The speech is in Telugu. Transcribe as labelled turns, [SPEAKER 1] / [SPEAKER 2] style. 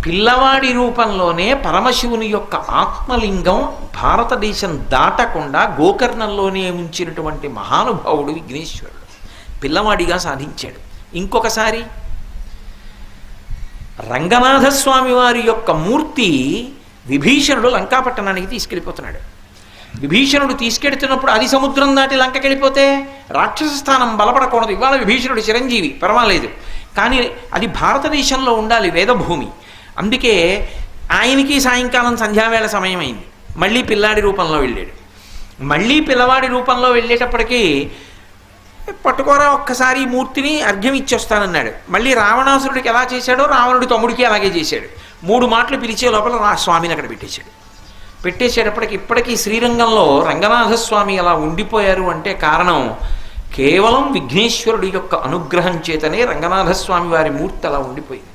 [SPEAKER 1] పిల్లవాడి రూపంలోనే పరమశివుని యొక్క ఆత్మలింగం భారతదేశం దాటకుండా గోకర్ణంలోనే ఉంచినటువంటి మహానుభావుడు విఘ్నేశ్వరుడు పిల్లవాడిగా సాధించాడు. ఇంకొకసారి రంగనాథస్వామి వారి యొక్క మూర్తి విభీషణుడు లంకాపట్టణానికి తీసుకెళ్ళిపోతున్నాడు. విభీషణుడు తీసుకెడుతున్నప్పుడు అది సముద్రం దాటి లంకకి వెళ్ళిపోతే రాక్షస స్థానం బలపడకూడదు. ఇవాళ విభీషణుడు చిరంజీవి, పర్వాలేదు, కానీ అది భారతదేశంలో ఉండాలి, వేదభూమి. అందుకే ఆయనకి సాయంకాలం సంధ్యావేళ సమయం అయింది. మళ్ళీ పిల్లాడి రూపంలో వెళ్ళాడు. మళ్ళీ పిల్లవాడి రూపంలో వెళ్ళేటప్పటికీ పట్టుకోరా ఒక్కసారి మూర్తిని అర్ఘ్యం ఇచ్చొస్తానన్నాడు. మళ్ళీ రావణాసురుడికి ఎలా చేశాడో రావణుడి తమ్ముడికి అలాగే చేశాడు. 3 మాటలు పిలిచే లోపల స్వామిని అక్కడ పెట్టేశాడు. పెట్టేసేటప్పటికి ఇప్పటికీ శ్రీరంగంలో రంగనాథస్వామి అలా ఉండిపోయారు అంటే కారణం కేవలం విఘ్నేశ్వరుడి యొక్క అనుగ్రహం చేతనే రంగనాథస్వామి వారి మూర్తి అలా ఉండిపోయింది.